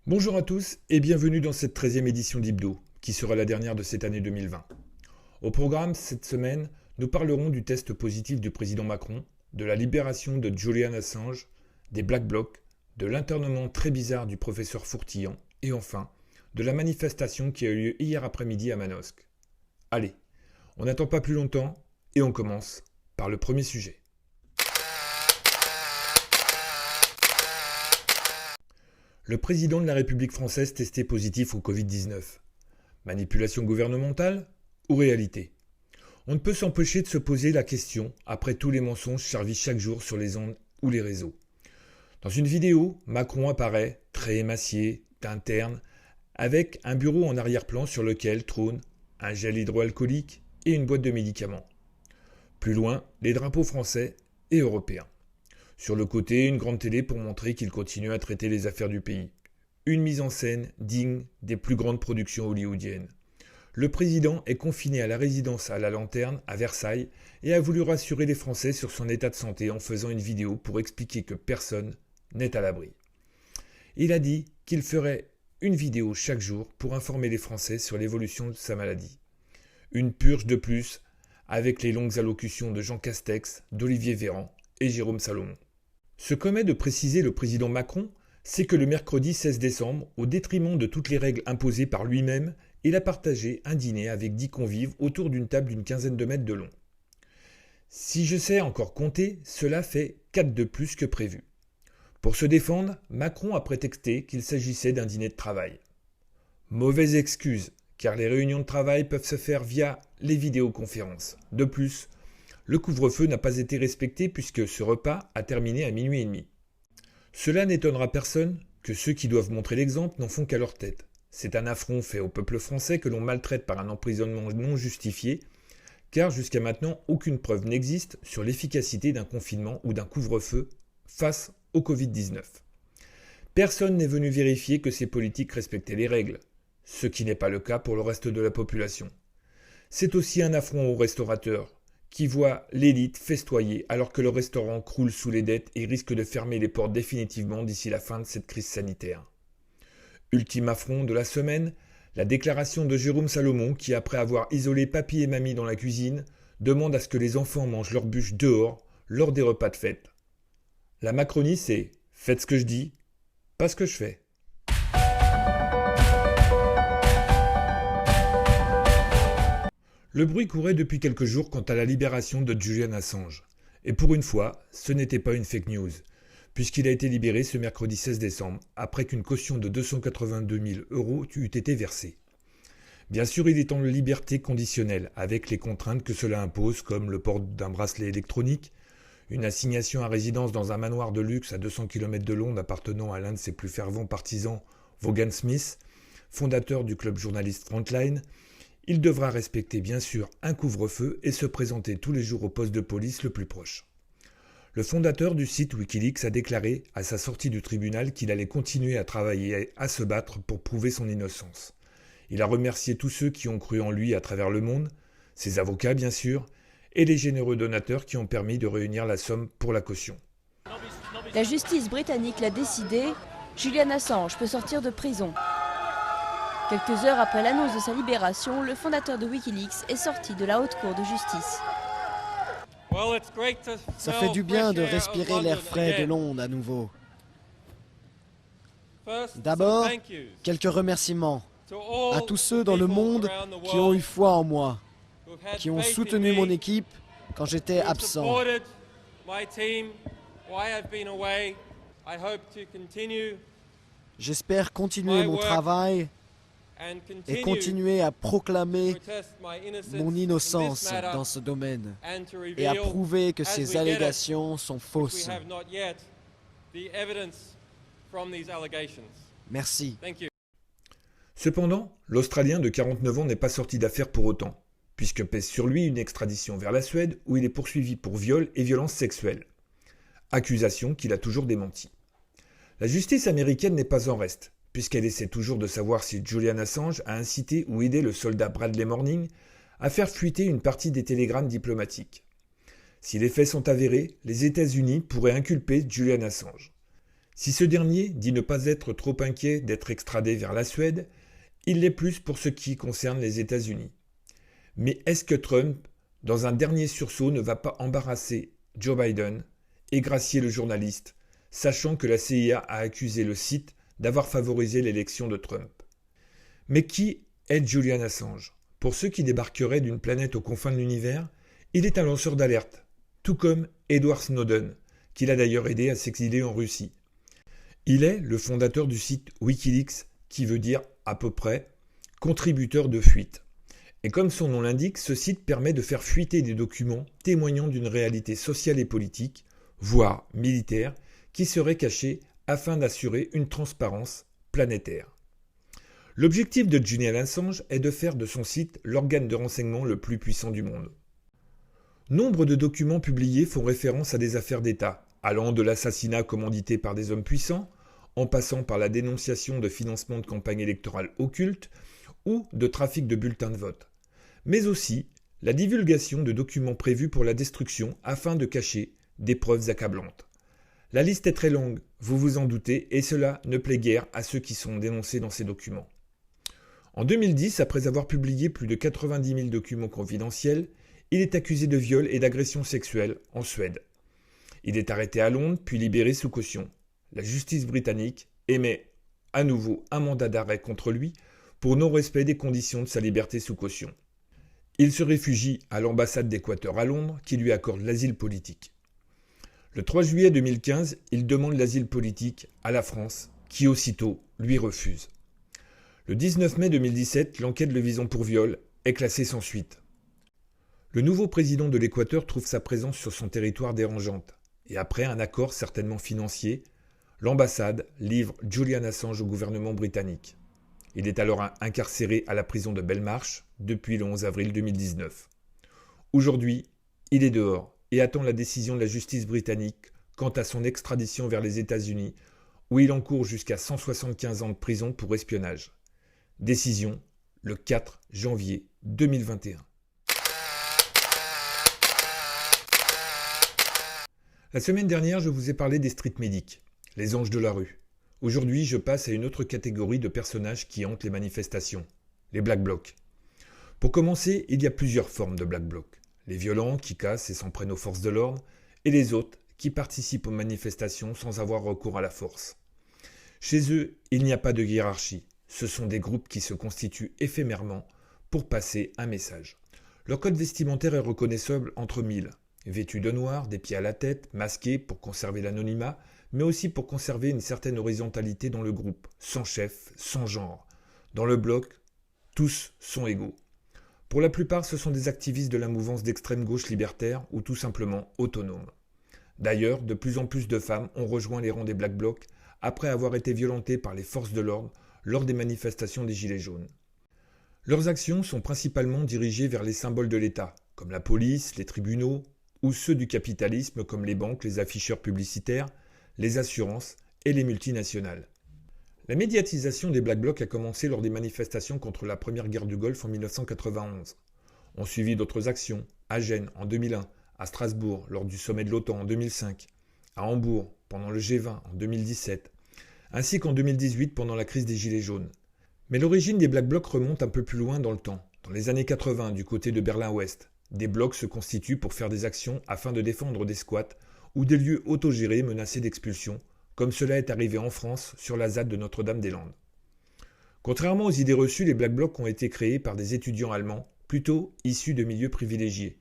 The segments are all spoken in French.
Bonjour à tous et bienvenue dans cette 13e édition d'Hebdo, qui sera la dernière de cette année 2020. Au programme, cette semaine, nous parlerons du test positif du président Macron, de la libération de Julian Assange, des Black Blocs, de l'internement très bizarre du professeur Fourtillan et enfin, de la manifestation qui a eu lieu hier après-midi à Manosque. Allez, on n'attend pas plus longtemps et on commence par le premier sujet. Le président de la République française testé positif au Covid-19. Manipulation gouvernementale ou réalité? On ne peut s'empêcher de se poser la question après tous les mensonges servis chaque jour sur les ondes ou les réseaux. Dans une vidéo, Macron apparaît, très émacié, teint terne, avec un bureau en arrière-plan sur lequel trône un gel hydroalcoolique et une boîte de médicaments. Plus loin, les drapeaux français et européens. Sur le côté, une grande télé pour montrer qu'il continue à traiter les affaires du pays. Une mise en scène digne des plus grandes productions hollywoodiennes. Le président est confiné à la résidence à la Lanterne, à Versailles, et a voulu rassurer les Français sur son état de santé en faisant une vidéo pour expliquer que personne n'est à l'abri. Il a dit qu'il ferait une vidéo chaque jour pour informer les Français sur l'évolution de sa maladie. Une purge de plus avec les longues allocutions de Jean Castex, d'Olivier Véran et Jérôme Salomon. Ce qu'omet de préciser le président Macron, c'est que le mercredi 16 décembre, au détriment de toutes les règles imposées par lui-même, il a partagé un dîner avec 10 convives autour d'une table d'une quinzaine de mètres de long. Si je sais encore compter, cela fait 4 de plus que prévu. Pour se défendre, Macron a prétexté qu'il s'agissait d'un dîner de travail. Mauvaise excuse, car les réunions de travail peuvent se faire via les vidéoconférences. De plus, le couvre-feu n'a pas été respecté puisque ce repas a terminé à minuit et demi. Cela n'étonnera personne que ceux qui doivent montrer l'exemple n'en font qu'à leur tête. C'est un affront fait au peuple français que l'on maltraite par un emprisonnement non justifié, car jusqu'à maintenant aucune preuve n'existe sur l'efficacité d'un confinement ou d'un couvre-feu face au Covid-19. Personne n'est venu vérifier que ces politiques respectaient les règles, ce qui n'est pas le cas pour le reste de la population. C'est aussi un affront aux restaurateurs, qui voit l'élite festoyer alors que le restaurant croule sous les dettes et risque de fermer les portes définitivement d'ici la fin de cette crise sanitaire. Ultime affront de la semaine, la déclaration de Jérôme Salomon qui, après avoir isolé papy et mamie dans la cuisine, demande à ce que les enfants mangent leurs bûches dehors lors des repas de fête. La Macronie, c'est « faites ce que je dis, pas ce que je fais ». Le bruit courait depuis quelques jours quant à la libération de Julian Assange. Et pour une fois, ce n'était pas une fake news, puisqu'il a été libéré ce mercredi 16 décembre, après qu'une caution de 282 000 € eût été versée. Bien sûr, il est en liberté conditionnelle, avec les contraintes que cela impose, comme le port d'un bracelet électronique, une assignation à résidence dans un manoir de luxe à 200 km de Londres appartenant à l'un de ses plus fervents partisans, Vaughan Smith, fondateur du club journaliste Frontline. Il devra respecter bien sûr un couvre-feu et se présenter tous les jours au poste de police le plus proche. Le fondateur du site Wikileaks a déclaré à sa sortie du tribunal qu'il allait continuer à travailler et à se battre pour prouver son innocence. Il a remercié tous ceux qui ont cru en lui à travers le monde, ses avocats bien sûr, et les généreux donateurs qui ont permis de réunir la somme pour la caution. La justice britannique l'a décidé, Julian Assange peut sortir de prison. Quelques heures après l'annonce de sa libération, le fondateur de Wikileaks est sorti de la haute cour de justice. Ça fait du bien de respirer l'air frais de Londres à nouveau. D'abord, quelques remerciements à tous ceux dans le monde qui ont eu foi en moi, qui ont soutenu mon équipe quand j'étais absent. J'espère continuer mon travail et continuer à proclamer mon innocence dans ce domaine et à prouver que ces allégations sont fausses. Merci. Cependant, l'Australien de 49 ans n'est pas sorti d'affaire pour autant, puisque pèse sur lui une extradition vers la Suède où il est poursuivi pour viol et violence sexuelle. Accusation qu'il a toujours démentie. La justice américaine n'est pas en reste, puisqu'elle essaie toujours de savoir si Julian Assange a incité ou aidé le soldat Bradley Manning à faire fuiter une partie des télégrammes diplomatiques. Si les faits sont avérés, les États-Unis pourraient inculper Julian Assange. Si ce dernier dit ne pas être trop inquiet d'être extradé vers la Suède, il l'est plus pour ce qui concerne les États-Unis. Mais est-ce que Trump, dans un dernier sursaut, ne va pas embarrasser Joe Biden et gracier le journaliste, sachant que la CIA a accusé le site d'avoir favorisé l'élection de Trump? Mais qui est Julian Assange? Pour ceux qui débarqueraient d'une planète aux confins de l'univers, il est un lanceur d'alerte, tout comme Edward Snowden, qui l'a d'ailleurs aidé à s'exiler en Russie. Il est le fondateur du site Wikileaks, qui veut dire à peu près contributeur de fuite. Et comme son nom l'indique, ce site permet de faire fuiter des documents témoignant d'une réalité sociale et politique, voire militaire, qui serait cachée afin d'assurer une transparence planétaire. L'objectif de Julian Assange est de faire de son site l'organe de renseignement le plus puissant du monde. Nombre de documents publiés font référence à des affaires d'État, allant de l'assassinat commandité par des hommes puissants, en passant par la dénonciation de financement de campagnes électorales occultes ou de trafic de bulletins de vote, mais aussi la divulgation de documents prévus pour la destruction afin de cacher des preuves accablantes. La liste est très longue, vous vous en doutez, et cela ne plaît guère à ceux qui sont dénoncés dans ces documents. En 2010, après avoir publié plus de 90 000 documents confidentiels, il est accusé de viol et d'agression sexuelle en Suède. Il est arrêté à Londres, puis libéré sous caution. La justice britannique émet à nouveau un mandat d'arrêt contre lui pour non-respect des conditions de sa liberté sous caution. Il se réfugie à l'ambassade d'Équateur à Londres qui lui accorde l'asile politique. Le 3 juillet 2015, il demande l'asile politique à la France qui aussitôt lui refuse. Le 19 mai 2017, l'enquête le visant pour viol est classée sans suite. Le nouveau président de l'Équateur trouve sa présence sur son territoire dérangeante et après un accord certainement financier, l'ambassade livre Julian Assange au gouvernement britannique. Il est alors incarcéré à la prison de Belmarsh depuis le 11 avril 2019. Aujourd'hui, il est dehors et attend la décision de la justice britannique quant à son extradition vers les États-Unis, où il encourt jusqu'à 175 ans de prison pour espionnage. Décision le 4 janvier 2021. La semaine dernière, je vous ai parlé des street medics, les anges de la rue. Aujourd'hui, je passe à une autre catégorie de personnages qui hantent les manifestations, les Black Blocs. Pour commencer, il y a plusieurs formes de Black Blocs. Les violents qui cassent et s'en prennent aux forces de l'ordre, et les autres qui participent aux manifestations sans avoir recours à la force. Chez eux, il n'y a pas de hiérarchie. Ce sont des groupes qui se constituent éphémèrement pour passer un message. Leur code vestimentaire est reconnaissable entre mille. Vêtus de noir, des pieds à la tête, masqués pour conserver l'anonymat, mais aussi pour conserver une certaine horizontalité dans le groupe, sans chef, sans genre. Dans le bloc, tous sont égaux. Pour la plupart, ce sont des activistes de la mouvance d'extrême gauche libertaire ou tout simplement autonomes. D'ailleurs, de plus en plus de femmes ont rejoint les rangs des Black Blocs après avoir été violentées par les forces de l'ordre lors des manifestations des Gilets jaunes. Leurs actions sont principalement dirigées vers les symboles de l'État, comme la police, les tribunaux, ou ceux du capitalisme comme les banques, les afficheurs publicitaires, les assurances et les multinationales. La médiatisation des Black Blocs a commencé lors des manifestations contre la première guerre du Golfe en 1991. On suivi d'autres actions, à Gênes en 2001, à Strasbourg lors du sommet de l'OTAN en 2005, à Hambourg pendant le G20 en 2017, ainsi qu'en 2018 pendant la crise des Gilets jaunes. Mais l'origine des Black Blocs remonte un peu plus loin dans le temps, dans les années 80 du côté de Berlin-Ouest. Des blocs se constituent pour faire des actions afin de défendre des squats ou des lieux autogérés menacés d'expulsion, comme cela est arrivé en France sur la ZAD de Notre-Dame-des-Landes. Contrairement aux idées reçues, les Black Blocs ont été créés par des étudiants allemands, plutôt issus de milieux privilégiés.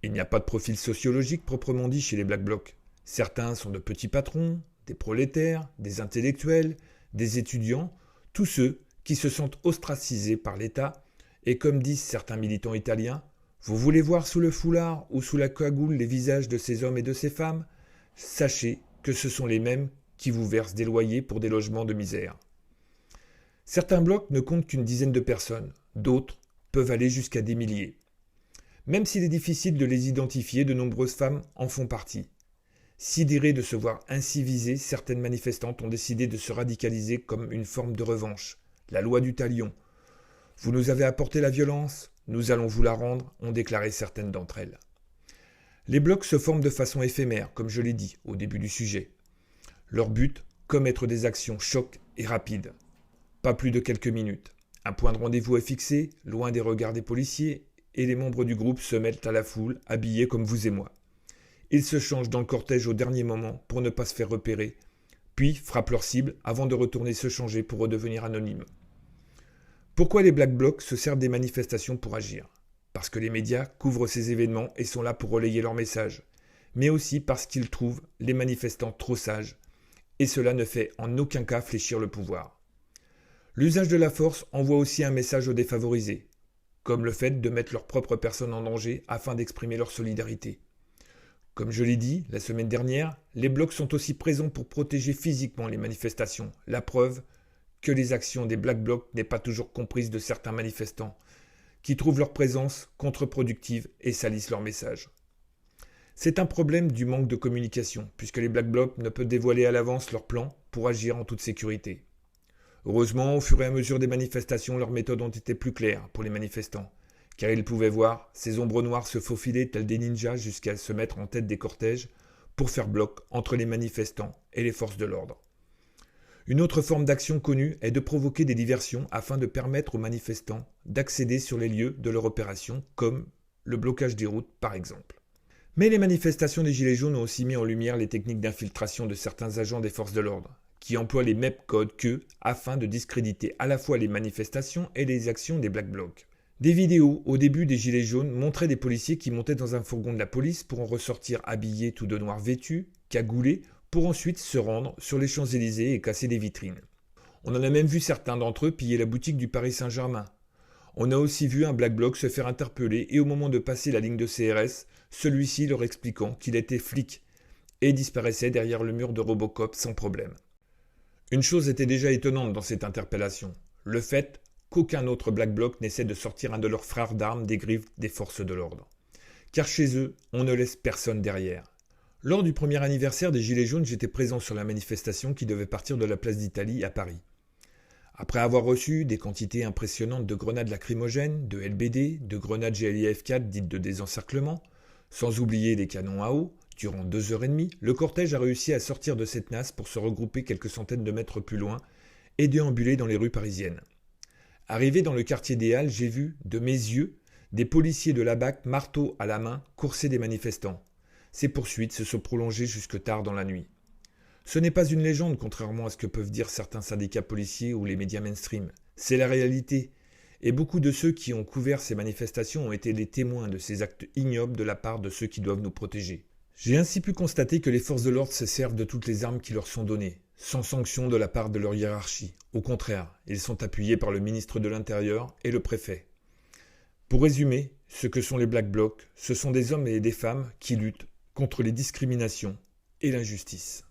Il n'y a pas de profil sociologique proprement dit chez les Black Blocs. Certains sont de petits patrons, des prolétaires, des intellectuels, des étudiants, tous ceux qui se sentent ostracisés par l'État et comme disent certains militants italiens, vous voulez voir sous le foulard ou sous la cagoule les visages de ces hommes et de ces femmes? Sachez que ce sont les mêmes qui vous versent des loyers pour des logements de misère. Certains blocs ne comptent qu'une dizaine de personnes, d'autres peuvent aller jusqu'à des milliers. Même s'il est difficile de les identifier, de nombreuses femmes en font partie. Sidérées de se voir ainsi visées, certaines manifestantes ont décidé de se radicaliser comme une forme de revanche. La loi du talion. Vous nous avez apporté la violence, nous allons vous la rendre, ont déclaré certaines d'entre elles. Les blocs se forment de façon éphémère, comme je l'ai dit au début du sujet. Leur but, commettre des actions chocs et rapides. Pas plus de quelques minutes. Un point de rendez-vous est fixé, loin des regards des policiers, et les membres du groupe se mêlent à la foule, habillés comme vous et moi. Ils se changent dans le cortège au dernier moment pour ne pas se faire repérer, puis frappent leur cible avant de retourner se changer pour redevenir anonymes. Pourquoi les Black Blocs se servent des manifestations pour agir ? Parce que les médias couvrent ces événements et sont là pour relayer leur message, mais aussi parce qu'ils trouvent les manifestants trop sages, et cela ne fait en aucun cas fléchir le pouvoir. L'usage de la force envoie aussi un message aux défavorisés, comme le fait de mettre leur propre personne en danger afin d'exprimer leur solidarité. Comme je l'ai dit la semaine dernière, les blocs sont aussi présents pour protéger physiquement les manifestations, la preuve que les actions des Black Blocs n'est pas toujours comprise de certains manifestants, qui trouvent leur présence contre-productive et salissent leur message. C'est un problème du manque de communication, puisque les Black Blocs ne peuvent dévoiler à l'avance leur plan pour agir en toute sécurité. Heureusement, au fur et à mesure des manifestations, leurs méthodes ont été plus claires pour les manifestants, car ils pouvaient voir ces ombres noires se faufiler tels des ninjas jusqu'à se mettre en tête des cortèges pour faire bloc entre les manifestants et les forces de l'ordre. Une autre forme d'action connue est de provoquer des diversions afin de permettre aux manifestants d'accéder sur les lieux de leur opération, comme le blocage des routes par exemple. Mais les manifestations des Gilets jaunes ont aussi mis en lumière les techniques d'infiltration de certains agents des forces de l'ordre, qui emploient les mêmes codes qu'eux afin de discréditer à la fois les manifestations et les actions des Black Blocs. Des vidéos au début des Gilets jaunes montraient des policiers qui montaient dans un fourgon de la police pour en ressortir habillés tout de noir vêtus, cagoulés, pour ensuite se rendre sur les Champs-Élysées et casser des vitrines. On en a même vu certains d'entre eux piller la boutique du Paris Saint-Germain. On a aussi vu un Black Bloc se faire interpeller et au moment de passer la ligne de CRS, celui-ci leur expliquant qu'il était flic et disparaissait derrière le mur de Robocop sans problème. Une chose était déjà étonnante dans cette interpellation, le fait qu'aucun autre Black Bloc n'essaie de sortir un de leurs frères d'armes des griffes des forces de l'ordre. Car chez eux, on ne laisse personne derrière. Lors du premier anniversaire des Gilets jaunes, j'étais présent sur la manifestation qui devait partir de la place d'Italie à Paris. Après avoir reçu des quantités impressionnantes de grenades lacrymogènes, de LBD, de grenades GLIF-4 dites de désencerclement, sans oublier des canons à eau, durant 2h30, le cortège a réussi à sortir de cette nasse pour se regrouper quelques centaines de mètres plus loin et déambuler dans les rues parisiennes. Arrivé dans le quartier des Halles, j'ai vu, de mes yeux, des policiers de la BAC, marteau à la main, courser des manifestants. Ces poursuites se sont prolongées jusque tard dans la nuit. Ce n'est pas une légende, contrairement à ce que peuvent dire certains syndicats policiers ou les médias mainstream. C'est la réalité. Et beaucoup de ceux qui ont couvert ces manifestations ont été les témoins de ces actes ignobles de la part de ceux qui doivent nous protéger. J'ai ainsi pu constater que les forces de l'ordre se servent de toutes les armes qui leur sont données, sans sanction de la part de leur hiérarchie. Au contraire, ils sont appuyés par le ministre de l'Intérieur et le préfet. Pour résumer, ce que sont les Black Blocs, ce sont des hommes et des femmes qui luttent contre les discriminations et l'injustice.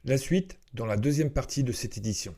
La suite dans la deuxième partie de cette édition.